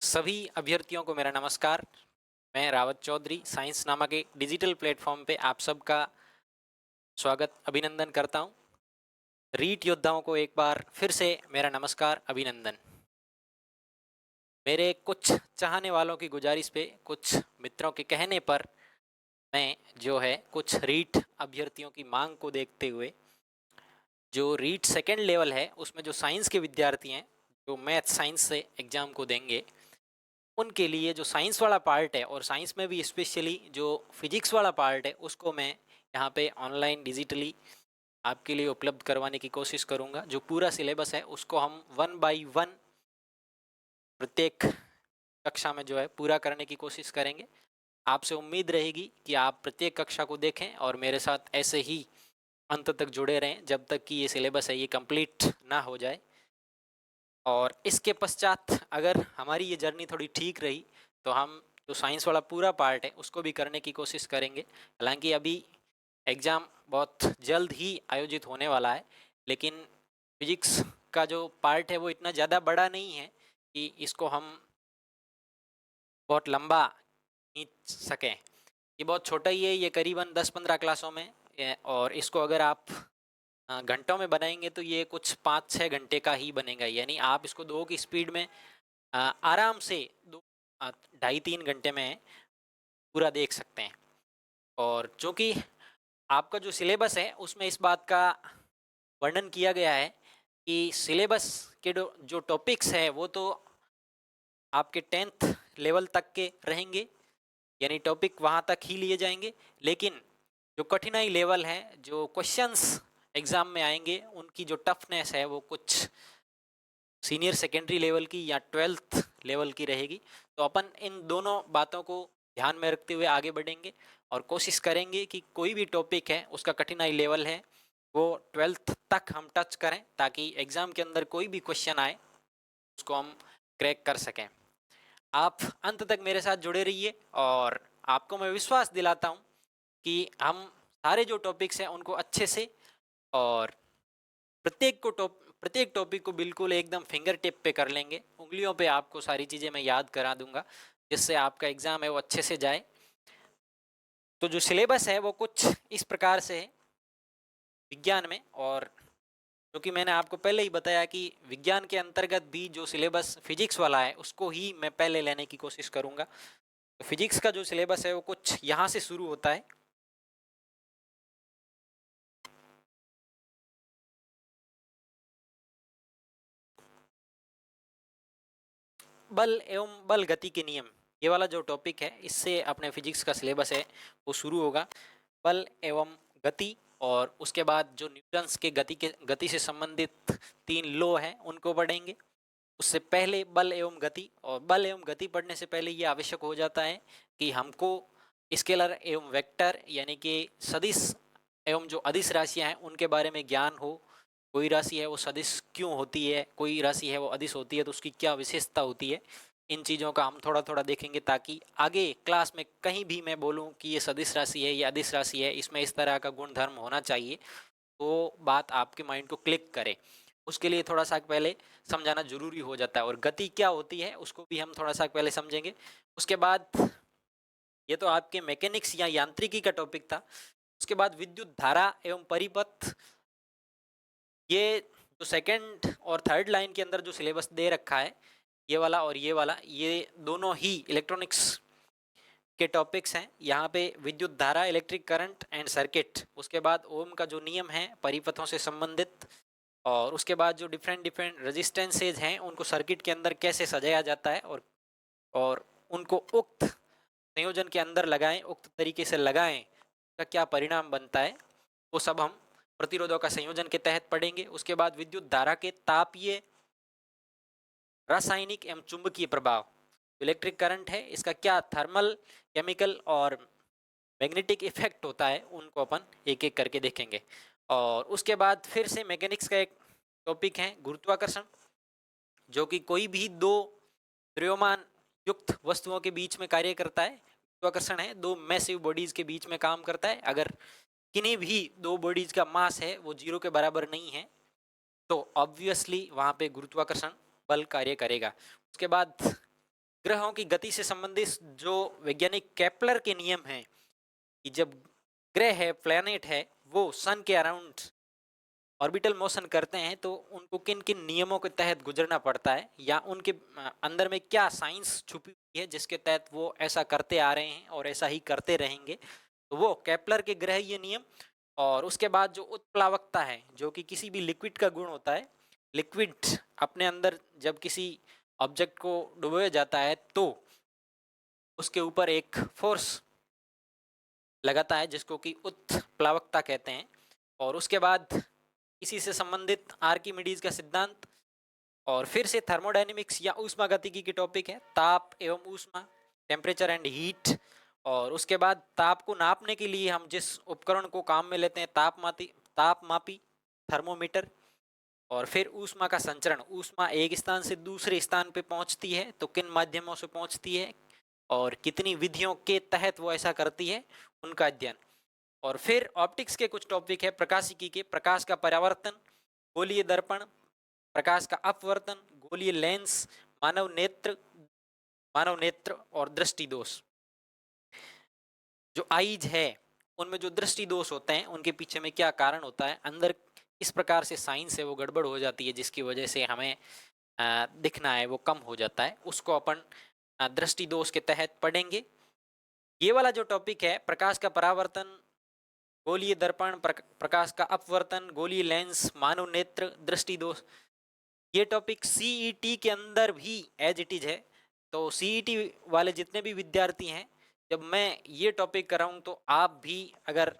सभी अभ्यर्थियों को मेरा नमस्कार। मैं रावत चौधरी साइंस नामक एक डिजिटल प्लेटफॉर्म पे आप सबका स्वागत अभिनंदन करता हूँ। रीट योद्धाओं को एक बार फिर से मेरा नमस्कार अभिनंदन। मेरे कुछ चाहने वालों की गुजारिश पे, कुछ मित्रों के कहने पर मैं जो है कुछ रीट अभ्यर्थियों की मांग को देखते हुए जो रीट सेकेंड लेवल है उसमें जो साइंस के विद्यार्थी हैं जो मैथ साइंस से एग्ज़ाम को देंगे, उनके लिए जो साइंस वाला पार्ट है और साइंस में भी स्पेशली जो फिजिक्स वाला पार्ट है उसको मैं यहाँ पे ऑनलाइन डिजिटली आपके लिए उपलब्ध करवाने की कोशिश करूँगा। जो पूरा सिलेबस है उसको हम वन बाय वन प्रत्येक कक्षा में जो है पूरा करने की कोशिश करेंगे। आपसे उम्मीद रहेगी कि आप प्रत्येक कक्षा को देखें और मेरे साथ ऐसे ही अंत तक जुड़े रहें जब तक कि ये सिलेबस है ये कंप्लीट ना हो जाए। और इसके पश्चात अगर हमारी ये जर्नी थोड़ी ठीक रही तो हम जो साइंस वाला पूरा पार्ट है उसको भी करने की कोशिश करेंगे। हालांकि अभी एग्ज़ाम बहुत जल्द ही आयोजित होने वाला है, लेकिन फिजिक्स का जो पार्ट है वो इतना ज़्यादा बड़ा नहीं है कि इसको हम बहुत लंबा खींच सकें। ये बहुत छोटा ही है, ये करीबन 10-15 क्लासों में और इसको अगर आप घंटों में बनाएंगे तो ये कुछ 5-6 घंटे का ही बनेगा। यानी आप इसको 2 की स्पीड में आराम से 2-2.5-3 घंटे में पूरा देख सकते हैं। और जो कि आपका जो सिलेबस है उसमें इस बात का वर्णन किया गया है कि सिलेबस के जो टॉपिक्स है वो तो आपके 10th लेवल तक के रहेंगे, यानी टॉपिक वहाँ तक ही लिए जाएंगे। लेकिन जो कठिनाई लेवल है, जो क्वेश्चंस एग्ज़ाम में आएंगे, उनकी जो टफनेस है वो कुछ सीनियर सेकेंडरी लेवल की या 12th लेवल की रहेगी। तो अपन इन दोनों बातों को ध्यान में रखते हुए आगे बढ़ेंगे और कोशिश करेंगे कि कोई भी टॉपिक है उसका कठिनाई लेवल है वो 12th तक हम टच करें, ताकि एग्ज़ाम के अंदर कोई भी क्वेश्चन आए उसको हम क्रैक कर सकें। आप अंत तक मेरे साथ जुड़े रहिए और आपको मैं विश्वास दिलाता हूँ कि हम सारे जो टॉपिक्स हैं उनको अच्छे से और प्रत्येक टॉपिक को बिल्कुल एकदम फिंगर टिप पे कर लेंगे। उंगलियों पे आपको सारी चीज़ें मैं याद करा दूंगा जिससे आपका एग्ज़ाम है वो अच्छे से जाए। तो जो सिलेबस है वो कुछ इस प्रकार से है विज्ञान में, और क्योंकि मैंने आपको पहले ही बताया कि विज्ञान के अंतर्गत भी जो सिलेबस फिजिक्स वाला है उसको ही मैं पहले लेने की कोशिश करूंगा। तो फिजिक्स का जो सिलेबस है वो कुछ यहाँ से शुरू होता है। बल एवं बल गति के नियम, ये वाला जो टॉपिक है इससे अपने फिजिक्स का सिलेबस है वो शुरू होगा। बल एवं गति, और उसके बाद जो न्यूटन्स के गति से संबंधित 3 लॉ हैं उनको पढ़ेंगे। उससे पहले बल एवं गति, और बल एवं गति पढ़ने से पहले ये आवश्यक हो जाता है कि हमको स्केलर एवं वेक्टर यानी कि सदिश एवं जो अदिश राशियां हैं उनके बारे में ज्ञान हो। कोई राशि है वो सदिश क्यों होती है, कोई राशि है वो अदिश होती है तो उसकी क्या विशेषता होती है, इन चीज़ों का हम थोड़ा थोड़ा देखेंगे ताकि आगे क्लास में कहीं भी मैं बोलूं कि ये सदिश राशि है या अदिश राशि है, इसमें इस तरह का गुण धर्म होना चाहिए, तो बात आपके माइंड को क्लिक करे। उसके लिए थोड़ा सा पहले समझाना जरूरी हो जाता है। और गति क्या होती है उसको भी हम थोड़ा सा पहले समझेंगे। उसके बाद ये तो आपके मैकेनिक्स या यांत्रिकी का टॉपिक था। उसके बाद विद्युत धारा एवं परिपथ, ये जो सेकंड और थर्ड लाइन के अंदर जो सिलेबस दे रखा है, ये वाला और ये वाला, ये दोनों ही इलेक्ट्रॉनिक्स के टॉपिक्स हैं। यहाँ पे विद्युत धारा, इलेक्ट्रिक करंट एंड सर्किट, उसके बाद ओम का जो नियम है परिपथों से संबंधित, और उसके बाद जो डिफरेंट डिफरेंट रेजिस्टेंसेज हैं उनको सर्किट के अंदर कैसे सजाया जाता है और उनको उक्त संयोजन के अंदर लगाएं, उक्त तरीके से लगाएं, का क्या परिणाम बनता है, वो सब हम प्रतिरोधों का संयोजन के तहत पढ़ेंगे। उसके बाद विद्युत धारा के तापीय, रासायनिक एवं चुंबकीय प्रभाव, इलेक्ट्रिक करंट है इसका क्या थर्मल, केमिकल और मैग्नेटिक इफेक्ट होता है, उनको अपन एक एक करके देखेंगे। और उसके बाद फिर से मैकेनिक्स का एक टॉपिक है गुरुत्वाकर्षण, जो कि कोई भी दो द्रव्यमान युक्त वस्तुओं के बीच में कार्य करता है। गुरुत्वाकर्षण है दो मैसिव बॉडीज के बीच में काम करता है। अगर किन्हीं भी दो बॉडीज का मास है वो 0 के बराबर नहीं है तो ऑब्वियसली वहां पे गुरुत्वाकर्षण बल कार्य करेगा। उसके बाद ग्रहों की गति से संबंधित जो वैज्ञानिक केपलर के नियम हैं कि जब ग्रह है, प्लैनेट है, वो सन के अराउंड ऑर्बिटल मोशन करते हैं तो उनको किन किन नियमों के तहत गुजरना पड़ता है, या उनके अंदर में क्या साइंस छुपी हुई है जिसके तहत वो ऐसा करते आ रहे हैं और ऐसा ही करते रहेंगे, तो वो केपलर के ग्रह ये नियम। और उसके बाद जो उत्प्लावकता है, जो कि किसी भी लिक्विड का गुण होता है, लिक्विड अपने अंदर जब किसी ऑब्जेक्ट को डुबोया जाता है तो उसके ऊपर एक फोर्स लगाता है जिसको कि उत्प्लावकता कहते हैं। और उसके बाद इसी से संबंधित आर्किमिडीज का सिद्धांत, और फिर से थर्मोडायनेमिक्स या ऊष्मागतिकी की टॉपिक है, ताप एवं ऊष्मा, टेम्परेचर एंड हीट। और उसके बाद ताप को नापने के लिए हम जिस उपकरण को काम में लेते हैं, तापमापी थर्मोमीटर। और फिर ऊष्मा का संचरण, ऊष्मा एक स्थान से दूसरे स्थान पे पहुंचती है तो किन माध्यमों से पहुंचती है और कितनी विधियों के तहत वो ऐसा करती है, उनका अध्ययन। और फिर ऑप्टिक्स के कुछ टॉपिक है, प्रकाशिकी के, प्रकाश का परावर्तन, गोलीय दर्पण, प्रकाश का अपवर्तन, गोलीय लेंस, मानव नेत्र और दृष्टि दोष। जो आईज है उनमें जो दृष्टि दोष होते हैं उनके पीछे में क्या कारण होता है, अंदर इस प्रकार से साइंस है वो गड़बड़ हो जाती है जिसकी वजह से हमें दिखना है वो कम हो जाता है, उसको अपन दृष्टि दोष के तहत पढ़ेंगे। ये वाला जो टॉपिक है, प्रकाश का परावर्तन, गोलीय दर्पण, प्रकाश का अपवर्तन, गोलीय लेंस, मानव नेत्र, दृष्टि दोष, ये टॉपिक सीईटी के अंदर भी एज इट इज है। तो सीईटी वाले जितने भी विद्यार्थी हैं, जब मैं ये टॉपिक कराऊं तो आप भी अगर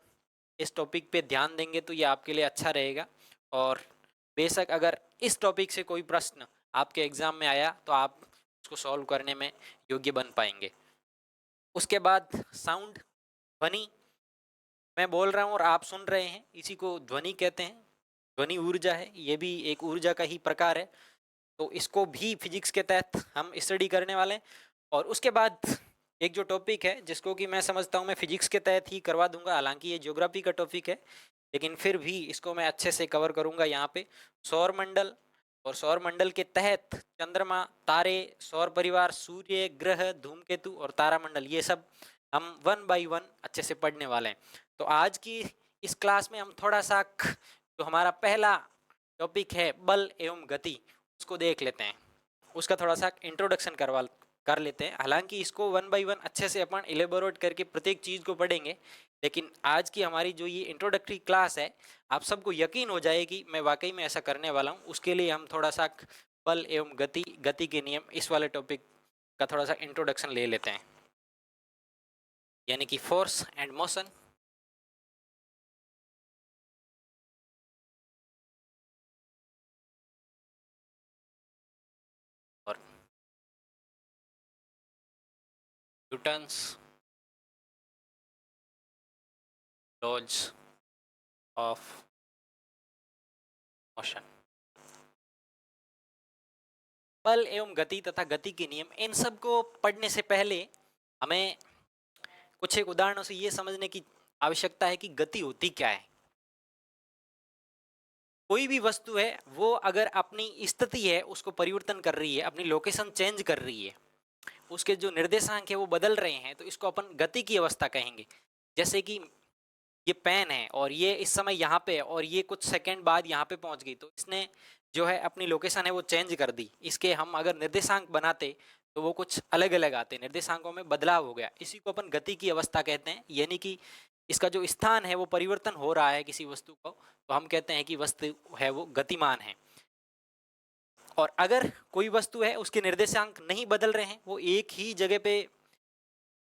इस टॉपिक पे ध्यान देंगे तो ये आपके लिए अच्छा रहेगा। और बेशक अगर इस टॉपिक से कोई प्रश्न आपके एग्जाम में आया तो आप उसको सॉल्व करने में योग्य बन पाएंगे। उसके बाद साउंड, ध्वनि, मैं बोल रहा हूँ और आप सुन रहे हैं, इसी को ध्वनि कहते हैं। ध्वनि ऊर्जा है, ये भी एक ऊर्जा का ही प्रकार है, तो इसको भी फिजिक्स के तहत हम स्टडी करने वाले हैं। और उसके बाद एक जो टॉपिक है जिसको कि मैं समझता हूँ मैं फिजिक्स के तहत ही करवा दूंगा, हालांकि ये ज्योग्राफी का टॉपिक है लेकिन फिर भी इसको मैं अच्छे से कवर करूंगा यहाँ पे, सौर मंडल। और सौर मंडल के तहत चंद्रमा, तारे, सौर परिवार, सूर्य, ग्रह, धूमकेतु और तारामंडल, ये सब हम वन बाय वन अच्छे से पढ़ने वाले हैं। तो आज की इस क्लास में हम थोड़ा सा जो हमारा पहला टॉपिक है बल एवं गति, उसको देख लेते हैं, उसका थोड़ा सा इंट्रोडक्शन कर लेते हैं। हालांकि इसको वन बाय वन अच्छे से अपन इलेबोरेट करके प्रत्येक चीज़ को पढ़ेंगे, लेकिन आज की हमारी जो ये इंट्रोडक्टरी क्लास है, आप सबको यकीन हो जाए कि मैं वाकई में ऐसा करने वाला हूँ। उसके लिए हम थोड़ा सा बल एवं गति के नियम, इस वाले टॉपिक का थोड़ा सा इंट्रोडक्शन ले लेते हैं, यानी कि फोर्स एंड मोशन। और न्यूटन्स लॉज ऑफ मोशन, बल एवं गति तथा गति के नियम, इन सब को पढ़ने से पहले हमें कुछ एक उदाहरणों से ये समझने की आवश्यकता है कि गति होती क्या है। कोई भी वस्तु है वो अगर अपनी स्थिति है उसको परिवर्तन कर रही है, अपनी लोकेशन चेंज कर रही है, उसके जो निर्देशांक है वो बदल रहे हैं, तो इसको अपन गति की अवस्था कहेंगे। जैसे कि ये पेन है और ये इस समय यहाँ पे है और ये कुछ सेकंड बाद यहाँ पे पहुंच गई, तो इसने जो है अपनी लोकेशन है वो चेंज कर दी। इसके हम अगर निर्देशांक बनाते तो वो कुछ अलग अलग आते, निर्देशांकों में बदलाव हो गया, इसी को अपन गति की अवस्था कहते हैं। यानी कि इसका जो स्थान है वो परिवर्तन हो रहा है किसी वस्तु को, तो हम कहते हैं कि वस्तु है वो गतिमान है। और अगर कोई वस्तु है उसके निर्देशांक नहीं बदल रहे हैं, वो एक ही जगह पे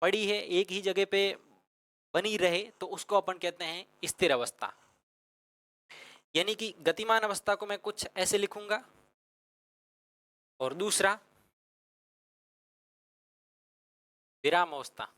पड़ी है, एक ही जगह पे बनी रहे, तो उसको अपन कहते हैं स्थिर अवस्था। यानी कि गतिमान अवस्था को मैं कुछ ऐसे लिखूंगा, और दूसरा विराम अवस्था।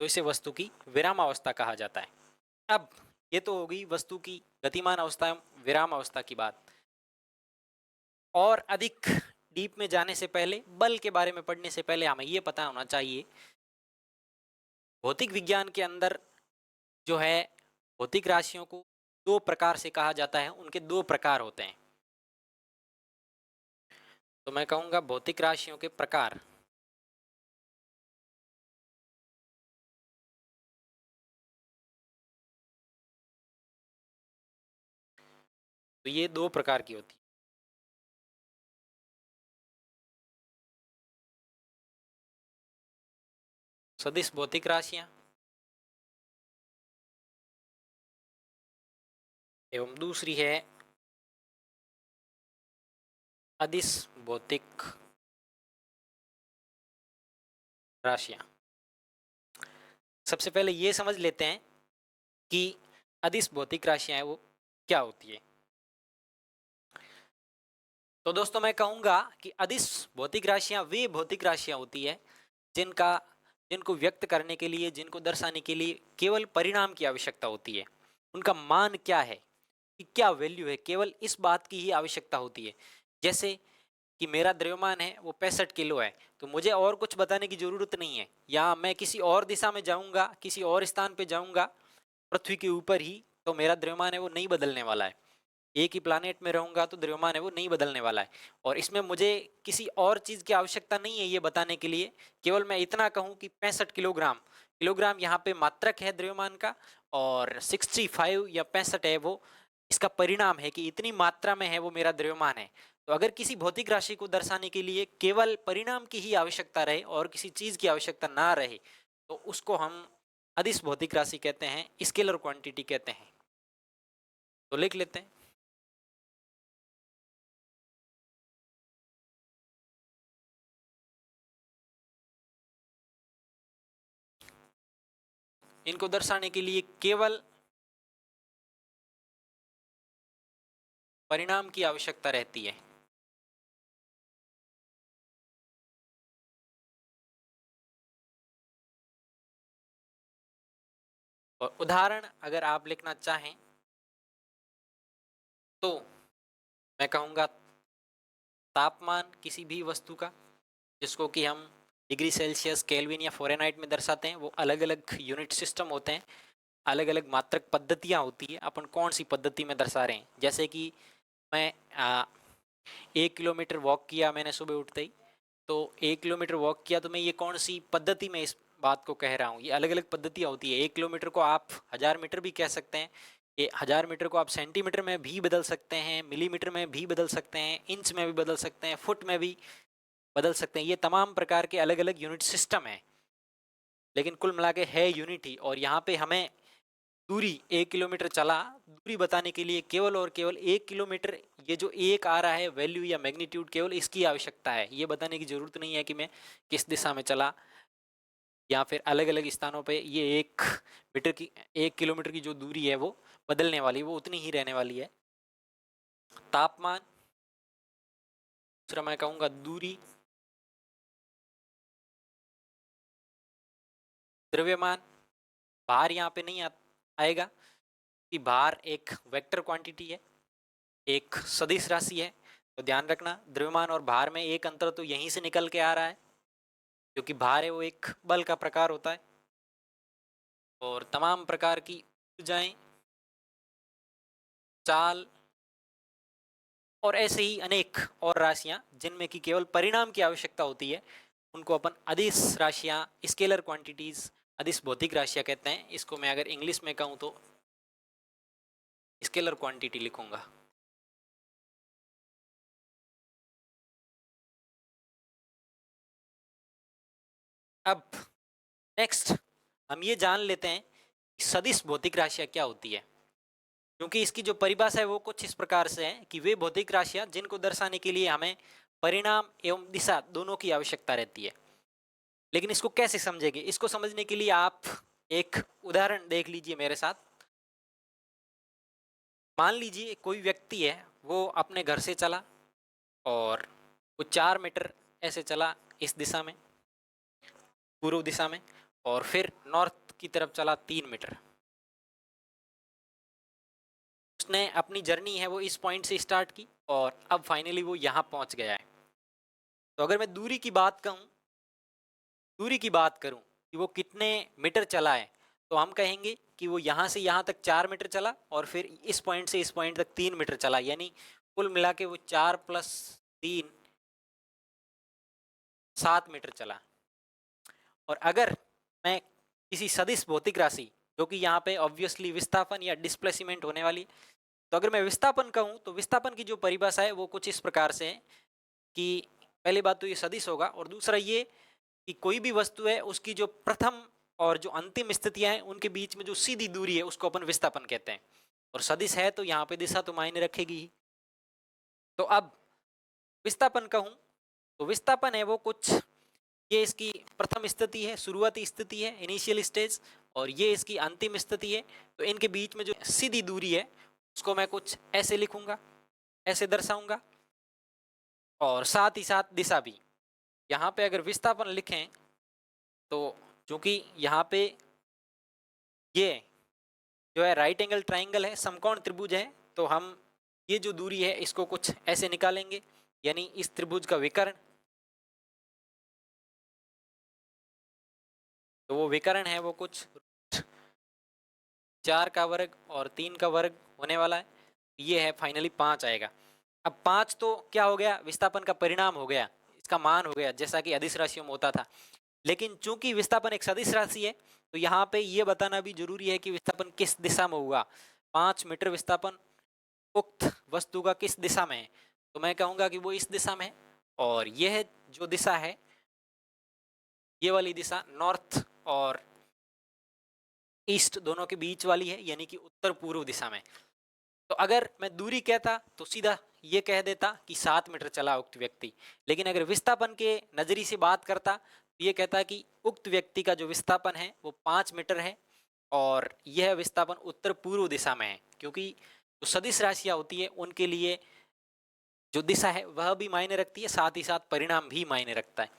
तो इसे वस्तु की विराम अवस्था कहा जाता है। अब ये तो होगी वस्तु की गतिमान अवस्था, विराम अवस्था की बात। और अधिक डीप में जाने से पहले, बल के बारे में पढ़ने से पहले हमें ये पता होना चाहिए भौतिक विज्ञान के अंदर जो है भौतिक राशियों को दो प्रकार से कहा जाता है, उनके दो प्रकार होते हैं। तो मैं कहूँगा भौतिक राशियों के प्रकार। तो ये दो प्रकार की होती है। सदिश भौतिक राशियां एवं दूसरी है अदिश भौतिक राशियां। सबसे पहले ये समझ लेते हैं कि अदिश भौतिक राशियां है वो क्या होती है। तो दोस्तों मैं कहूँगा कि अदिश भौतिक राशियां वे भौतिक राशियां होती है जिनका जिनको व्यक्त करने के लिए, जिनको दर्शाने के लिए केवल परिणाम की आवश्यकता होती है। उनका मान क्या है, कि क्या वैल्यू है, केवल इस बात की ही आवश्यकता होती है। जैसे कि मेरा द्रव्यमान है वो 65 किलो है, तो मुझे और कुछ बताने की जरूरत नहीं है। या मैं किसी और दिशा में जाऊंगा, किसी और स्थान पे जाऊंगा पृथ्वी के ऊपर ही, तो मेरा द्रव्यमान है वो नहीं बदलने वाला है। एक ही प्लानेट में रहूंगा तो द्रव्यमान है वो नहीं बदलने वाला है। और इसमें मुझे किसी और चीज की आवश्यकता नहीं है ये बताने के लिए। केवल मैं इतना कहूं कि 65 किलोग्राम, किलोग्राम यहाँ पे मात्रक है द्रव्यमान का, और 65 या 65 है वो इसका परिणाम है कि इतनी मात्रा में है वो मेरा द्रव्यमान है। तो अगर किसी भौतिक राशि को दर्शाने के लिए केवल परिणाम की ही आवश्यकता रहे और किसी चीज की आवश्यकता ना रहे, तो उसको हम अदिश भौतिक राशि कहते हैं, स्केलर क्वांटिटी कहते हैं। तो लिख लेते हैं। इनको दर्शाने के लिए केवल परिणाम की आवश्यकता रहती है। और उदाहरण अगर आप लिखना चाहें तो मैं कहूँगा तापमान किसी भी वस्तु का, जिसको कि हम डिग्री सेल्सियस, केल्विन या फ़ारेनहाइट में दर्शाते हैं, वो अलग अलग यूनिट सिस्टम होते हैं, अलग अलग मात्रक पद्धतियाँ होती है। अपन कौन सी पद्धति में दर्शा रहे हैं। जैसे कि मैं 1 किलोमीटर वॉक किया मैंने सुबह उठते ही, तो 1 किलोमीटर वॉक किया, तो मैं ये कौन सी पद्धति में इस बात को कह रहा हूँ। ये अलग अलग पद्धतियाँ होती है। 1 किलोमीटर को आप 1000 मीटर भी कह सकते हैं, ये 1000 मीटर को आप सेंटीमीटर में भी बदल सकते हैं, मिलीमीटर में भी बदल सकते हैं, इंच में भी बदल सकते हैं, फुट में भी बदल सकते हैं। ये तमाम प्रकार के अलग अलग यूनिट सिस्टम है, लेकिन कुल मिला के है यूनिट ही। और यहाँ पे हमें दूरी 1 किलोमीटर चला, दूरी बताने के लिए केवल और केवल 1 किलोमीटर, ये जो एक आ रहा है वैल्यू या मैग्नीट्यूड, केवल इसकी आवश्यकता है। ये बताने की जरूरत नहीं है कि मैं किस दिशा में चला, या फिर अलग अलग स्थानों पे ये 1 मीटर की 1 किलोमीटर की जो दूरी है वो बदलने वाली, वो उतनी ही रहने वाली है। तापमान, दूसरा मैं कहूँगा दूरी, द्रव्यमान, भार यहाँ पे नहीं आएगा कि भार एक वेक्टर क्वांटिटी है, एक सदिश राशि है। तो ध्यान रखना द्रव्यमान और भार में एक अंतर तो यहीं से निकल के आ रहा है, क्योंकि भार है वो एक बल का प्रकार होता है। और तमाम प्रकार की ऊर्जाएं, चाल और ऐसे ही अनेक और राशियां जिनमें कि केवल परिणाम की आवश्यकता होती है, उनको अपन अदिश राशियां, स्केलर क्वांटिटीज, अदिश भौतिक राशियां कहते हैं। इसको मैं अगर इंग्लिश में कहूँ तो स्केलर क्वांटिटी लिखूंगा। अब नेक्स्ट हम ये जान लेते हैं कि सदिश भौतिक राशियां क्या होती है, क्योंकि इसकी जो परिभाषा है वो कुछ इस प्रकार से है कि वे भौतिक राशियां जिनको दर्शाने के लिए हमें परिणाम एवं दिशा दोनों की आवश्यकता रहती है। लेकिन इसको कैसे समझेंगे, इसको समझने के लिए आप एक उदाहरण देख लीजिए मेरे साथ। मान लीजिए कोई व्यक्ति है, वो अपने घर से चला और वो 4 मीटर ऐसे चला इस दिशा में, पूर्व दिशा में, और फिर नॉर्थ की तरफ चला 3 मीटर। उसने अपनी जर्नी है वो इस पॉइंट से स्टार्ट की और अब फाइनली वो यहाँ पहुँच गया है। तो अगर मैं दूरी की बात करूं कि वो कितने मीटर चला है, तो हम कहेंगे कि वो यहाँ से यहाँ तक 4 मीटर चला और फिर इस पॉइंट से इस पॉइंट तक 3 मीटर चला, यानी कुल मिला के वो 4 + 3 7 मीटर चला। और अगर मैं किसी सदिश भौतिक राशि, जो कि यहाँ पे ऑब्वियसली विस्थापन या डिस्प्लेसमेंट होने वाली, तो अगर मैं विस्थापन कहूँ तो विस्थापन की जो परिभाषा है वो कुछ इस प्रकार से है कि पहली बात तो ये सदिश होगा, और दूसरा ये कि कोई भी वस्तु है उसकी जो प्रथम और जो अंतिम स्थितियां हैं उनके बीच में जो सीधी दूरी है उसको अपन विस्थापन कहते हैं। और सदिश है तो यहाँ पे दिशा तो मायने रखेगी ही। तो अब विस्थापन कहूँ तो विस्थापन है वो कुछ, ये इसकी प्रथम स्थिति है, शुरुआती स्थिति है, इनिशियल स्टेज, और ये इसकी अंतिम स्थिति है। तो इनके बीच में जो सीधी दूरी है उसको मैं कुछ ऐसे लिखूंगा, ऐसे दर्शाऊंगा। और साथ ही साथ दिशा भी, यहाँ पे अगर विस्थापन लिखें तो चूंकि यहाँ पे ये जो है राइट एंगल ट्राइंगल है, समकोण त्रिभुज है, तो हम ये जो दूरी है इसको कुछ ऐसे निकालेंगे, यानी इस त्रिभुज का विकर्ण, तो वो विकर्ण है वो कुछ 4 का वर्ग और 3 का वर्ग होने वाला है। ये है फाइनली 5 आएगा। अब 5 तो क्या हो गया, विस्थापन का परिणाम हो गया, इसका मान हो गया, जैसा कि अदिश राशियों में होता था। लेकिन चूंकि विस्थापन एक सदिश राशि है तो यहाँ पे ये बताना भी जरूरी है कि विस्थापन किस दिशा में हुआ। 5 मीटर विस्थापन उक्त वस्तु का किस दिशा में है, तो मैं कहूँगा कि वो इस दिशा में है। और यह जो दिशा है, ये वाली दिशा नॉर्थ और ईस्ट दोनों के बीच वाली है, यानी कि उत्तर पूर्व दिशा में। तो अगर मैं दूरी कहता तो सीधा ये कह देता कि 7 मीटर चला उक्त व्यक्ति, लेकिन अगर विस्थापन के नजरिए से बात करता तो ये कहता कि उक्त व्यक्ति का जो विस्थापन है वो 5 मीटर है, और यह विस्थापन उत्तर पूर्व दिशा में है, क्योंकि जो सदिश राशियां होती है उनके लिए जो दिशा है वह भी मायने रखती है, साथ ही साथ परिणाम भी मायने रखता है।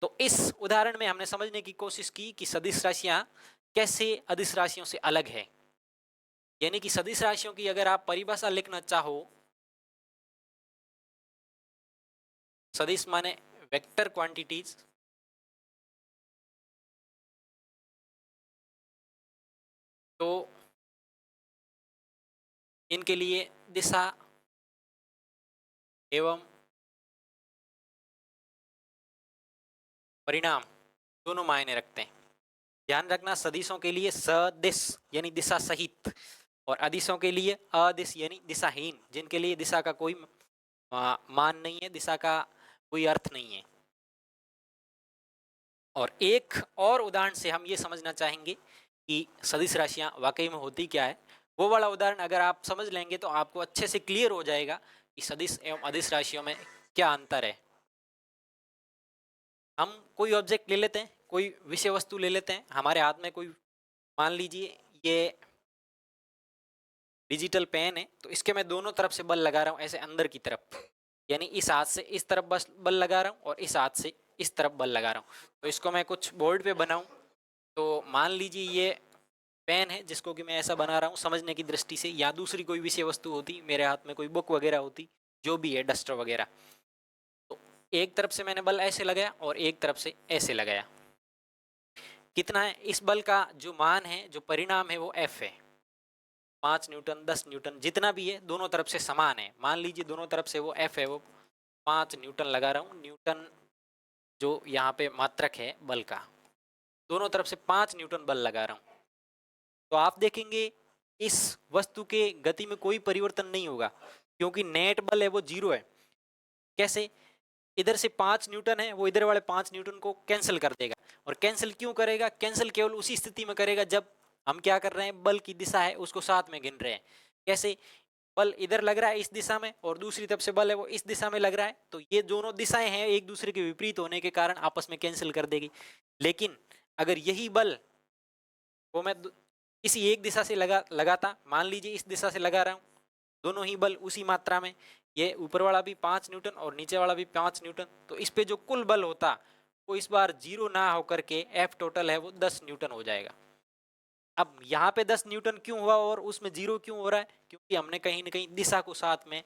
तो इस उदाहरण में हमने समझने की कोशिश की कि सदिश राशियां कैसे अदिश राशियों से अलग है। यानी कि सदिश राशियों की अगर आप परिभाषा लिखना चाहो, सदिश माने वेक्टर क्वांटिटीज, तो इनके लिए दिशा एवं परिणाम दोनों मायने रखते हैं। ध्यान रखना, सदिशों के लिए सदिश यानी दिशा सहित, और अदिशों के लिए अदिश यानी दिशाहीन, जिनके लिए दिशा का कोई मान नहीं है, दिशा का कोई अर्थ नहीं है। और एक और उदाहरण से हम ये समझना चाहेंगे कि सदिश राशियां वाकई में होती क्या है। वो वाला उदाहरण अगर आप समझ लेंगे तो आपको अच्छे से क्लियर हो जाएगा कि सदिश एवं अदिश राशियों में क्या अंतर है। हम कोई ऑब्जेक्ट ले लेते हैं, कोई विषय वस्तु ले लेते हैं, हमारे हाथ में कोई, मान लीजिए ये डिजिटल पेन है, तो इसके मैं दोनों तरफ से बल लगा रहा हूँ, ऐसे अंदर की तरफ, यानी इस हाथ से इस तरफ बस बल लगा रहा हूँ और इस हाथ से इस तरफ बल लगा रहा हूँ। तो इसको मैं कुछ बोर्ड पे बनाऊं, तो मान लीजिए ये पेन है जिसको कि मैं ऐसा बना रहा हूँ समझने की दृष्टि से, या दूसरी कोई विषय वस्तु होती, मेरे हाथ में कोई बुक वगैरह होती, जो भी है डस्टर वगैरह, तो एक तरफ से मैंने बल ऐसे लगाया और एक तरफ से ऐसे लगाया। कितना है इस बल का जो मान है, जो परिणाम है वो F है। 5 न्यूटन 10 न्यूटन जितना भी है दोनों तरफ से समान है। मान लीजिए दोनों तरफ से वो F है, वो 5 न्यूटन लगा रहा हूँ। न्यूटन जो यहाँ पे मात्रक है बल का, दोनों तरफ से 5 न्यूटन बल लगा रहा हूँ। तो आप देखेंगे इस वस्तु के गति में कोई परिवर्तन नहीं होगा, क्योंकि नेट बल है वो 0 है। कैसे, इधर से 5 न्यूटन है, वो इधर वाले 5 न्यूटन को कैंसिल कर देगा। और कैंसिल क्यों करेगा, कैंसिल केवल उसी स्थिति में करेगा जब हम क्या कर रहे हैं, बल की दिशा है उसको साथ में गिन रहे हैं। कैसे, बल इधर लग रहा है इस दिशा में और दूसरी तरफ से बल है वो इस दिशा में लग रहा है, तो ये दोनों दिशाएं हैं एक दूसरे के विपरीत होने के कारण आपस में कैंसिल कर देगी। लेकिन अगर यही बल वो मैं किसी एक दिशा से लगाता, मान लीजिए इस दिशा से लगा रहा हूँ, दोनों ही बल उसी मात्रा में, ये ऊपर वाला भी 5 न्यूटन और नीचे वाला भी 5 न्यूटन, तो इस पे जो कुल बल होता वो इस बार 0 ना होकर के F टोटल है वो 10 न्यूटन हो जाएगा। अब यहाँ पे 10 न्यूटन क्यों हुआ और उसमें 0 क्यों हो रहा है, क्योंकि हमने कहीं ना कहीं दिशा को साथ में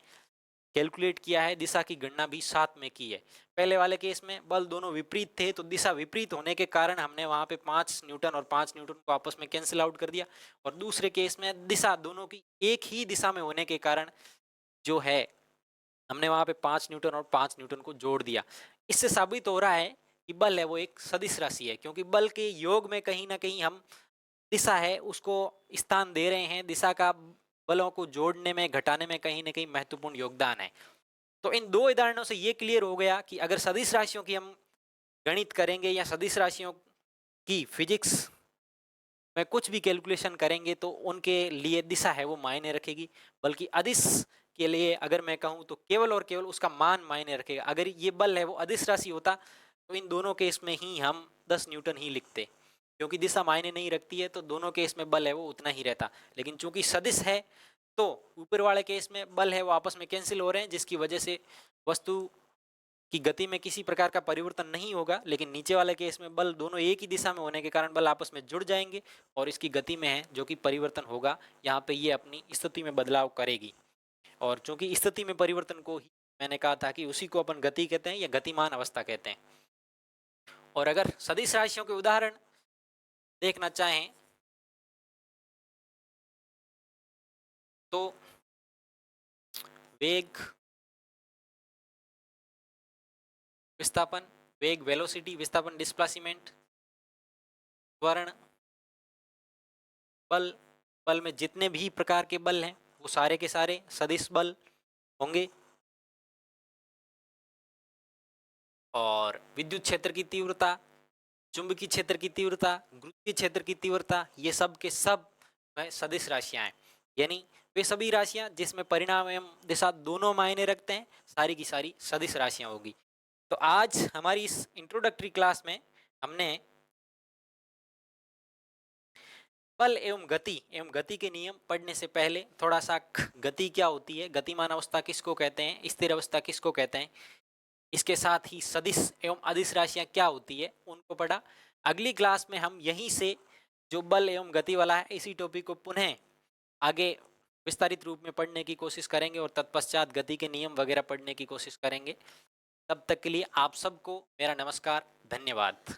कैलकुलेट किया है, दिशा की गणना भी साथ में की है। पहले वाले केस में बल दोनों विपरीत थे, तो दिशा विपरीत होने के कारण हमने वहां पे 5 न्यूटन और 5 न्यूटन को आपस में कैंसिल आउट कर दिया। और दूसरे केस में दिशा दोनों की एक ही दिशा में होने के कारण जो है हमने वहां पे 5 न्यूटन और 5 न्यूटन को जोड़ दिया। इससे साबित हो रहा है कि बल है वो एक सदिश राशि है, क्योंकि बल के योग में कहीं ना कहीं हम दिशा है उसको स्थान दे रहे हैं। दिशा का बलों को जोड़ने में घटाने में कहीं ना कहीं महत्वपूर्ण योगदान है। तो इन दो उदाहरणों से ये क्लियर हो गया कि अगर सदिश राशियों की हम गणित करेंगे या सदिश राशियों की फिजिक्स में कुछ भी कैलकुलेशन करेंगे तो उनके लिए दिशा है वो मायने रखेगी, बल्कि अदिश के लिए अगर मैं कहूँ तो केवल और केवल उसका मान मायने रखेगा। अगर ये बल है वो अदिश राशि होता तो इन दोनों केस में ही हम 10 न्यूटन ही लिखते, क्योंकि दिशा मायने नहीं रखती है तो दोनों केस में बल है वो उतना ही रहता। लेकिन चूंकि सदिश है तो ऊपर वाले केस में बल है वो आपस में कैंसिल हो रहे हैं, जिसकी वजह से वस्तु की गति में किसी प्रकार का परिवर्तन नहीं होगा। लेकिन नीचे वाले केस में बल दोनों एक ही दिशा में होने के कारण बल आपस में जुड़ जाएंगे और इसकी गति में है जो कि परिवर्तन होगा, यहाँ पे ये अपनी स्थिति में बदलाव करेगी। और चूंकि स्थिति में परिवर्तन को ही मैंने कहा था कि उसी को अपन गति कहते हैं या गतिमान अवस्था कहते हैं। और अगर सदिश राशियों के उदाहरण देखना चाहें तो वेग, विस्थापन, वेग वेलोसिटी, विस्थापन डिस्प्लेसमेंट, त्वरण, बल, बल में जितने भी प्रकार के बल हैं वो सारे के सारे सदिश बल होंगे। और विद्युत क्षेत्र की तीव्रता, चुंबकीय क्षेत्र की तीव्रता, गुरुत्वीय क्षेत्र की तीव्रता, ये सब के सब सदिश राशियां हैं। यानी वे सभी राशियां जिसमें परिणाम एवं दिशा दोनों मायने रखते हैं, सारी की सारी सदिश राशियां होगी। तो आज हमारी इस इंट्रोडक्टरी क्लास में हमने बल एवं गति के नियम पढ़ने से पहले थोड़ा सा गति क्या होती है, गतिमान अवस्था किसको कहते हैं, स्थिर अवस्था किसको कहते हैं, इसके साथ ही सदिश एवं अदिश राशियां क्या होती है उनको पढ़ा। अगली क्लास में हम यहीं से जो बल एवं गति वाला है इसी टॉपिक को पुनः आगे विस्तारित रूप में पढ़ने की कोशिश करेंगे और तत्पश्चात गति के नियम वगैरह पढ़ने की कोशिश करेंगे। तब तक के लिए आप सबको मेरा नमस्कार, धन्यवाद।